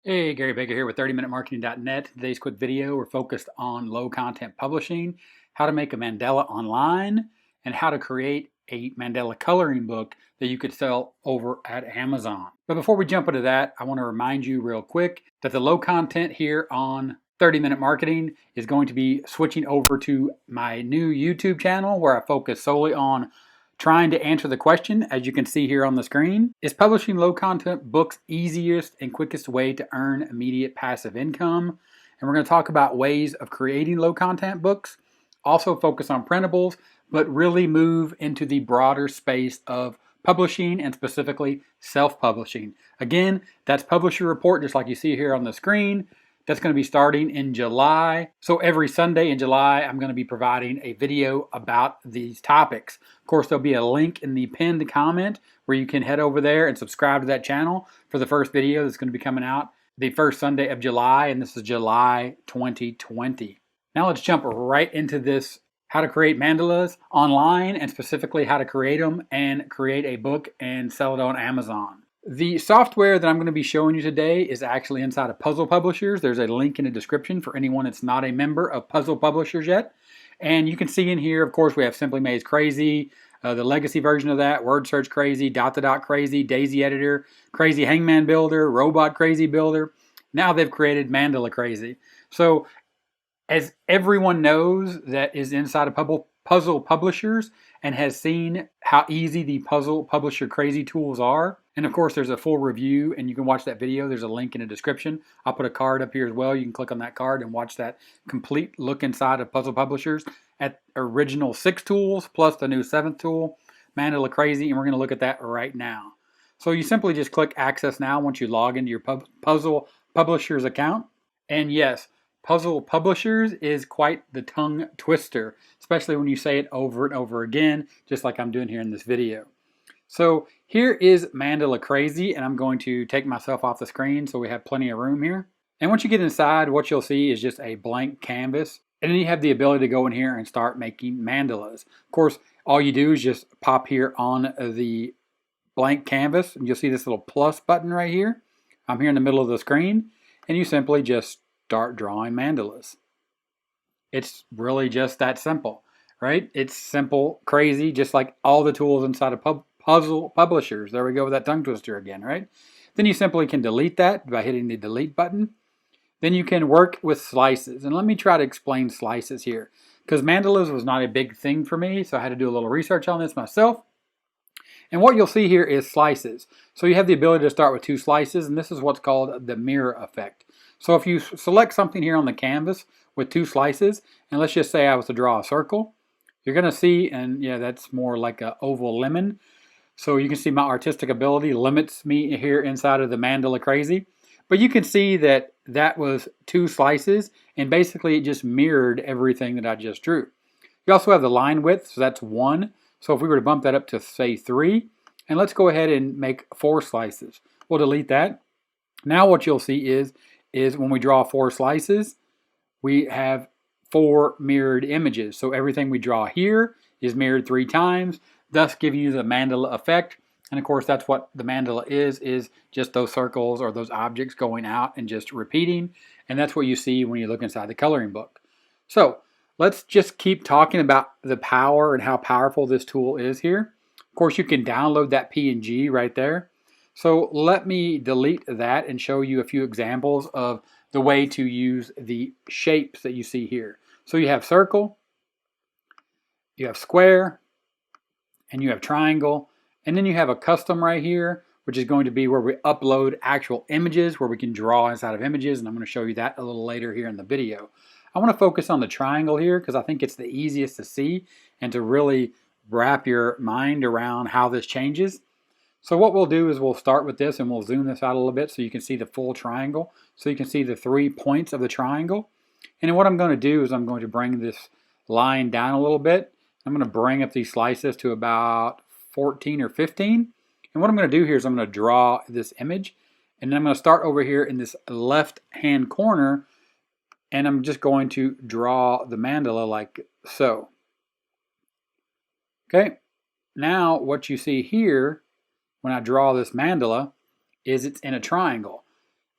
Hey, Gary Baker here with 30minutemarketing.net. Today's quick video, we're focused on low content publishing, how to make a mandala online, and how to create a mandala coloring book that you could sell over at Amazon. But before we jump into that, I want to remind you real quick that the low content here on 30 Minute Marketing is going to be switching over to my new YouTube channel where I focus solely on trying to answer the question, as you can see here on the screen. Is publishing low content books easiest and quickest way to earn immediate passive income? And we're going to talk about ways of creating low content books, also focus on printables, but really move into the broader space of publishing and specifically self-publishing. Again, that's Publisher Report, just like you see here on the screen. That's going to be starting in July. So every Sunday in July, I'm going to be providing a video about these topics. Of course, there'll be a link in the pinned comment where you can head over there and subscribe to that channel for the first video that's going to be coming out the first Sunday of July, and this is July 2020. Now let's jump right into this, how to create mandalas online, and specifically how to create them and create a book and sell it on Amazon. The software that I'm going to be showing you today is actually inside of Puzzle Publishers. There's a link in the description for anyone that's not a member of Puzzle Publishers yet. And you can see in here, of course, we have Simply Maze Crazy, the legacy version of that, Word Search Crazy, Dot to Dot Crazy, Daisy Editor, Crazy Hangman Builder, Robot Crazy Builder. Now they've created Mandala Crazy. So as everyone knows that is inside of Puzzle Publishers and has seen how easy the Puzzle Publisher Crazy tools are, and of course there's a full review and you can watch that video. There's a link in the description. I'll put a card up here as well. You can click on that card and watch that complete look inside of Puzzle Publishers at original 6 tools plus the new 7th tool, Mandala Crazy, and we're going to look at that right now. So you simply just click Access Now once you log into your Puzzle Publishers account. And yes, Puzzle Publishers is quite the tongue twister, especially when you say it over and over again, just like I'm doing here in this video. So here is Mandala Crazy, and I'm going to take myself off the screen so we have plenty of room here. And once you get inside, what you'll see is just a blank canvas, and then you have the ability to go in here and start making mandalas. Of course, all you do is just pop here on the blank canvas, and you'll see this little plus button right here. I'm here in the middle of the screen, and you simply just start drawing mandalas. It's really just that simple, right? It's simple, crazy, just like all the tools inside of Puzzle Publishers. There we go with that tongue twister again, right? Then you simply can delete that by hitting the delete button. Then you can work with slices. And let me try to explain slices here, because mandalas was not a big thing for me, so I had to do a little research on this myself. And what you'll see here is slices. So you have the ability to start with 2 slices, and this is what's called the mirror effect. So if you select something here on the canvas with 2 slices, and let's just say I was to draw a circle, you're going to see, and yeah, that's more like an oval lemon. So you can see my artistic ability limits me here inside of the Mandala Crazy. But you can see that that was 2 slices, and basically it just mirrored everything that I just drew. You also have the line width, so that's 1. So if we were to bump that up to, say, 3, and let's go ahead and make 4 slices. We'll delete that. Now what you'll see is when we draw 4 slices, we have 4 mirrored images. So everything we draw here is mirrored 3 times, thus giving you the mandala effect. And of course, that's what the mandala is just those circles or those objects going out and just repeating. And that's what you see when you look inside the coloring book. So let's just keep talking about the power and how powerful this tool is here. Of course, you can download that PNG right there. So let me delete that and show you a few examples of the way to use the shapes that you see here. So you have circle, you have square, and you have triangle, and then you have a custom right here, which is going to be where we upload actual images, where we can draw inside of images, and I'm going to show you that a little later here in the video. I want to focus on the triangle here because I think it's the easiest to see and to really wrap your mind around how this changes. So what we'll do is we'll start with this and we'll zoom this out a little bit so you can see the full triangle. So you can see the 3 points of the triangle. And then what I'm going to do is I'm going to bring this line down a little bit. I'm going to bring up these slices to about 14 or 15. And what I'm going to do here is I'm going to draw this image. And then I'm going to start over here in this left hand corner. And I'm just going to draw the mandala like so. Okay. Now what you see here when I draw this mandala is it's in a triangle.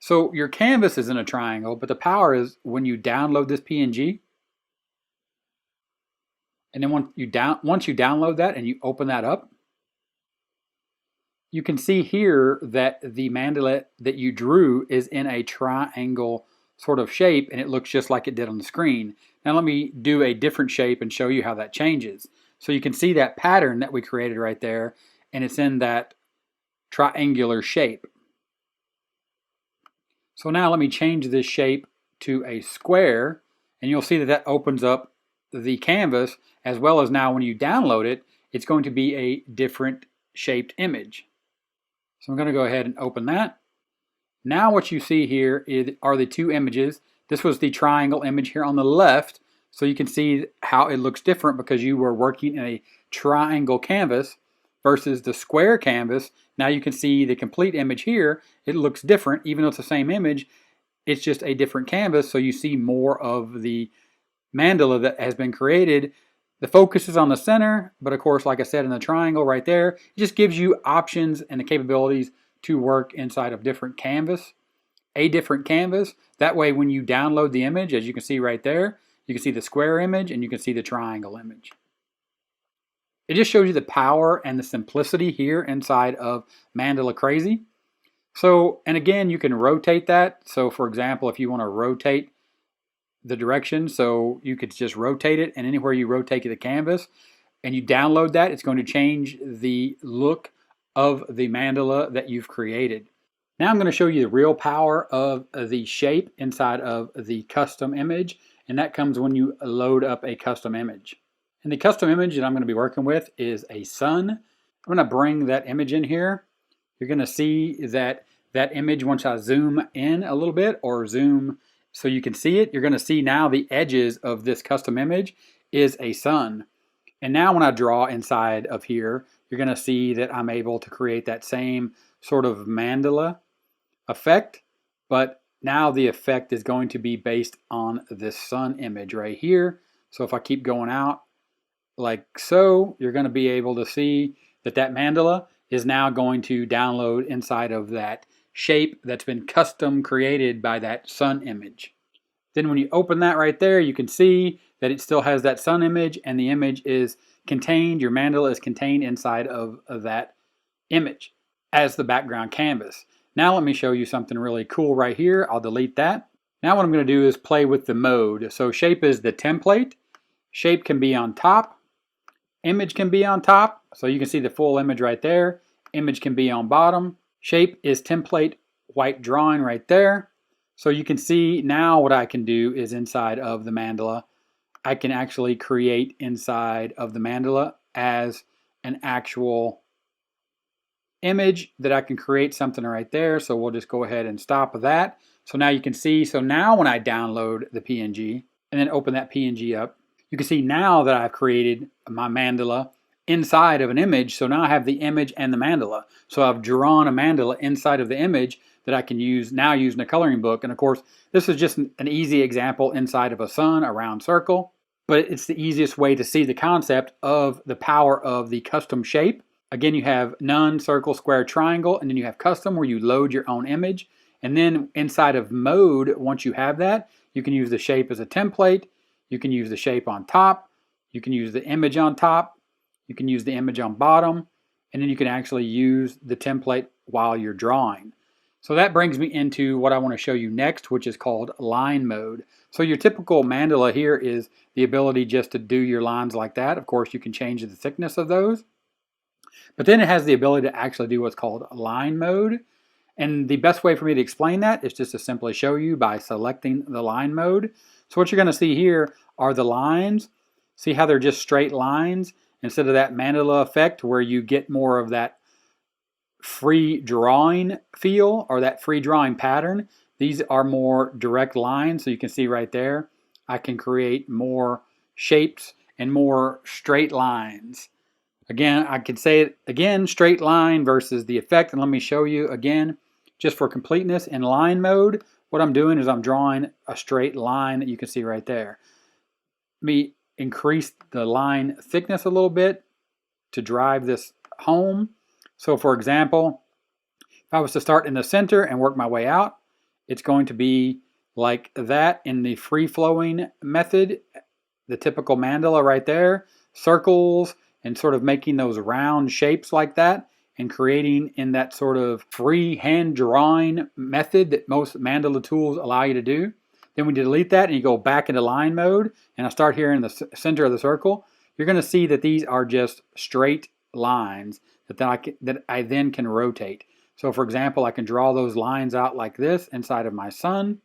So your canvas is in a triangle, but the power is when you download this PNG, and then once you download that and you open that up, you can see here that the mandala that you drew is in a triangle sort of shape, and it looks just like it did on the screen. Now let me do a different shape and show you how that changes. So you can see that pattern that we created right there, and it's in that triangular shape. So now let me change this shape to a square, and you'll see that that opens up the canvas, as well as now when you download it, it's going to be a different shaped image. So I'm going to go ahead and open that. Now what you see here are the two images. This was the triangle image here on the left, so you can see how it looks different because you were working in a triangle canvas versus the square canvas. Now you can see the complete image here. It looks different, even though it's the same image. It's just a different canvas, so you see more of the mandala that has been created. The focus is on the center, but of course, like I said, in the triangle right there, it just gives you options and the capabilities to work inside of different canvas, a different canvas. That way, when you download the image, as you can see right there, you can see the square image and you can see the triangle image. It just shows you the power and the simplicity here inside of Mandala Crazy. So, and again, you can rotate that. So for example, if you want to rotate the direction, so you could just rotate it, and anywhere you rotate the canvas and you download that, it's going to change the look of the mandala that you've created. Now I'm going to show you the real power of the shape inside of the custom image, and that comes when you load up a custom image. And the custom image that I'm going to be working with is a sun. I'm going to bring that image in here. You're going to see that that image, once I zoom in a little bit or zoom so you can see it, you're going to see now the edges of this custom image is a sun. And now when I draw inside of here, you're going to see that I'm able to create that same sort of mandala effect, but now the effect is going to be based on this sun image right here. So if I keep going out like so, you're going to be able to see that that mandala is now going to download inside of that shape that's been custom created by that sun image. Then when you open that right there, you can see that it still has that sun image, and the image is contained, your mandala is contained inside of that image as the background canvas. Now let me show you something really cool right here. I'll delete that. Now what I'm going to do is play with the mode. So shape is the template. Shape can be on top. Image can be on top. So you can see the full image right there. Image can be on bottom. Shape is template white drawing right there. So you can see now what I can do is inside of the mandala, I can actually create inside of the mandala as an actual image that I can create something right there. So we'll just go ahead and stop that. So now you can see, so now when I download the PNG and then open that PNG up, you can see now that I've created my mandala inside of an image. So now I have the image and the mandala. So I've drawn a mandala inside of the image that I can use now using a coloring book. And of course, this is just an easy example inside of a sun, a round circle, but it's the easiest way to see the concept of the power of the custom shape. Again, you have none, circle, square, triangle, and then you have custom where you load your own image. And then inside of mode, once you have that, you can use the shape as a template. You can use the shape on top. You can use the image on top. You can use the image on bottom. And then you can actually use the template while you're drawing. So that brings me into what I want to show you next, which is called line mode. So your typical mandala here is the ability just to do your lines like that. Of course, you can change the thickness of those. But then it has the ability to actually do what's called line mode. And the best way for me to explain that is just to simply show you by selecting the line mode. So what you're going to see here are the lines. See how they're just straight lines instead of that mandala effect where you get more of that free drawing feel or that free drawing pattern. These are more direct lines. So you can see right there, I can create more shapes and more straight lines. Again, I could say it again, straight line versus the effect. And let me show you again, just for completeness, in line mode, what I'm doing is I'm drawing a straight line that you can see right there. Let me increase the line thickness a little bit to drive this home. So for example, if I was to start in the center and work my way out, it's going to be like that in the free-flowing method, the typical mandala right there, circles, and sort of making those round shapes like that, and creating in that sort of free hand drawing method that most mandala tools allow you to do. Then we delete that and you go back into line mode, and I start here in the center of the circle. You're going to see that these are just straight lines that I then can rotate. So for example, I can draw those lines out like this inside of my sun.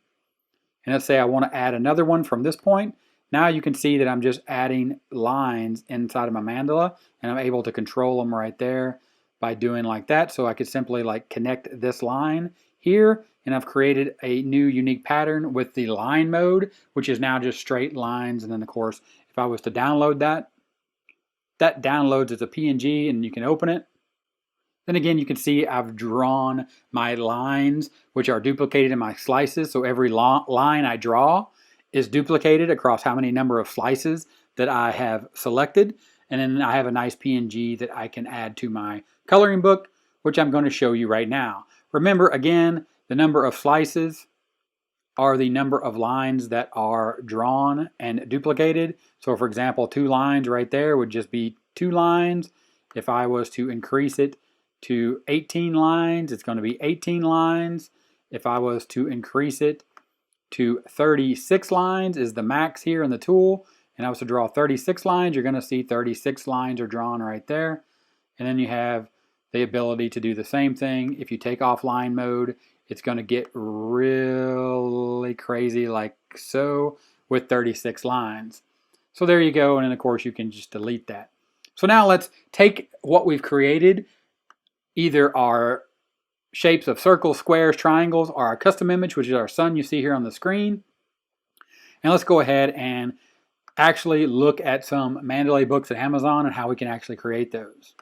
And let's say I want to add another one from this point. Now you can see that I'm just adding lines inside of my mandala, and I'm able to control them right there by doing like that. So I could simply like connect this line here, and I've created a new unique pattern with the line mode, which is now just straight lines. And then of course, if I was to download that, that downloads as a PNG and you can open it. Then again, you can see I've drawn my lines, which are duplicated in my slices. So every line I draw is duplicated across how many number of slices that I have selected. And then I have a nice PNG that I can add to my coloring book, which I'm going to show you right now. Remember, again, the number of slices are the number of lines that are drawn and duplicated. So for example, 2 lines right there would just be 2 lines. If I was to increase it to 18 lines, it's going to be 18 lines. If I was to increase it to 36 lines is the max here in the tool, and I was to draw 36 lines, you're going to see 36 lines are drawn right there. And then you have the ability to do the same thing. If you take off line mode, it's going to get really crazy like so with 36 lines. So there you go, and then of course you can just delete that. So now let's take what we've created, either our shapes of circles, squares, triangles, or our custom image, which is our sun you see here on the screen. And let's go ahead and actually look at some Mandala books at Amazon and how we can actually create those.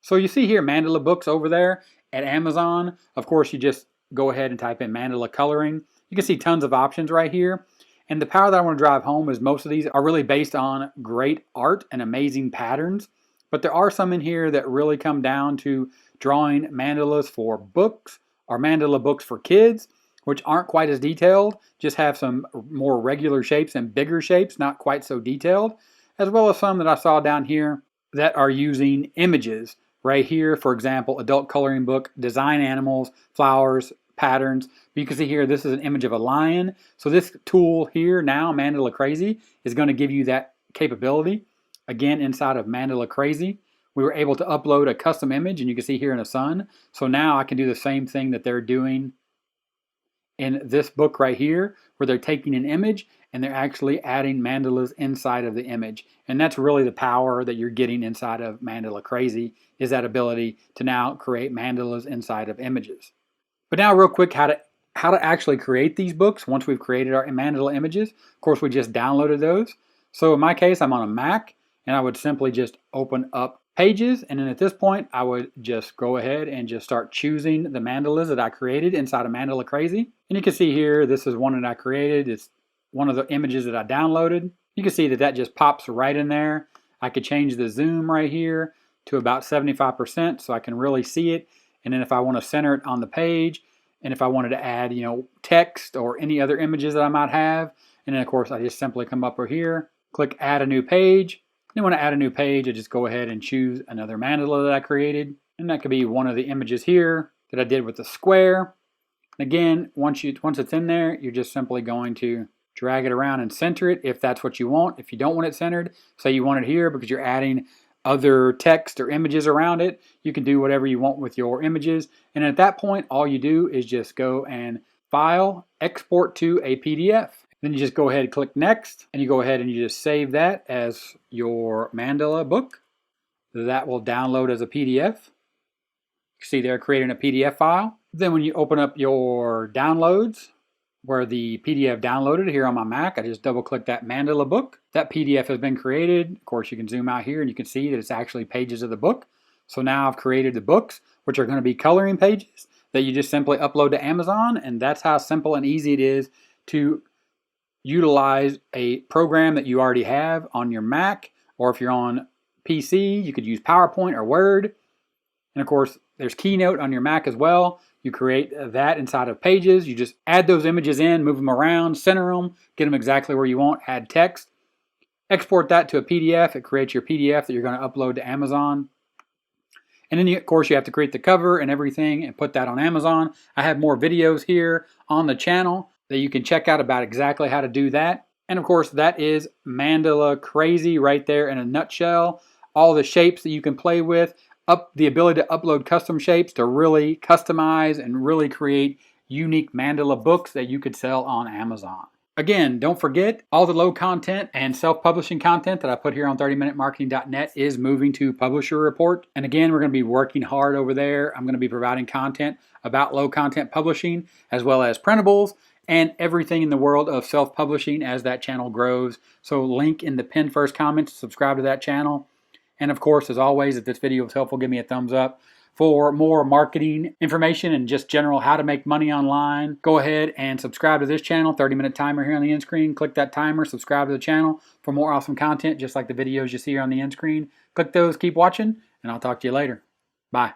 So you see here Mandala books over there at Amazon. Of course, you just go ahead and type in Mandala coloring. You can see tons of options right here. And the power that I want to drive home is most of these are really based on great art and amazing patterns. But there are some in here that really come down to drawing mandalas for books or mandala books for kids, which aren't quite as detailed, just have some more regular shapes and bigger shapes, not quite so detailed, as well as some that I saw down here that are using images. Right here, for example, adult coloring book, design animals, flowers, patterns. You can see here, this is an image of a lion. So this tool here now, Mandala Crazy, is going to give you that capability. Again, inside of Mandala Crazy, we were able to upload a custom image, and you can see here in the sun. So now I can do the same thing that they're doing in this book right here, where they're taking an image and they're actually adding mandalas inside of the image. And that's really the power that you're getting inside of Mandala Crazy, is that ability to now create mandalas inside of images. But now real quick, how to actually create these books once we've created our mandala images. Of course, we just downloaded those. So in my case, I'm on a Mac, and I would simply just open up Pages, and then at this point I would just go ahead and just start choosing the mandalas that I created inside of Mandala Crazy. And you can see here, this is one that I created. It's one of the images that I downloaded. You can see that that just pops right in there. I could change the zoom right here to about 75% so I can really see it. And then if I want to center it on the page, and if I wanted to add, text or any other images that I might have, and then of course I just simply come up over here, click add a new page. Then when I add a new page, I just go ahead and choose another mandala that I created. And that could be one of the images here that I did with the square. Again, once it's in there, you're just simply going to drag it around and center it if that's what you want. If you don't want it centered, say you want it here because you're adding other text or images around it, you can do whatever you want with your images. And at that point, all you do is just go and File, Export to a PDF. Then you just go ahead and click Next, and you go ahead and you just save that as your mandala book. That will download as a PDF. You see there, creating a PDF file. Then when you open up your downloads, where the PDF downloaded here on my Mac, I just double click that mandala book. That PDF has been created. Of course, you can zoom out here and you can see that it's actually pages of the book. So now I've created the books, which are going to be coloring pages that you just simply upload to Amazon. And that's how simple and easy it is to utilize a program that you already have on your Mac, or if you're on PC, you could use PowerPoint or Word. And of course, there's Keynote on your Mac as well. You create that inside of Pages. You just add those images in, move them around, center them, get them exactly where you want, add text. Export that to a PDF. It creates your PDF that you're going to upload to Amazon. And then, of course, you have to create the cover and everything and put that on Amazon. I have more videos here on the channel that you can check out about exactly how to do that. And of course, that is Mandala Crazy right there in a nutshell. All the shapes that you can play with, the ability to upload custom shapes to really customize and really create unique mandala books that you could sell on Amazon. Again, don't forget, all the low content and self-publishing content that I put here on 30minutemarketing.net is moving to Publisher Report. And again, we're going to be working hard over there. I'm going to be providing content about low content publishing, as well as printables and everything in the world of self-publishing as that channel grows. So link in the pinned first comment to subscribe to that channel. And of course, as always, if this video was helpful, give me a thumbs up. For more marketing information and just general how to make money online, go ahead and subscribe to this channel. 30-minute timer here on the end screen. Click that timer, subscribe to the channel for more awesome content, just like the videos you see here on the end screen. Click those, keep watching, and I'll talk to you later. Bye.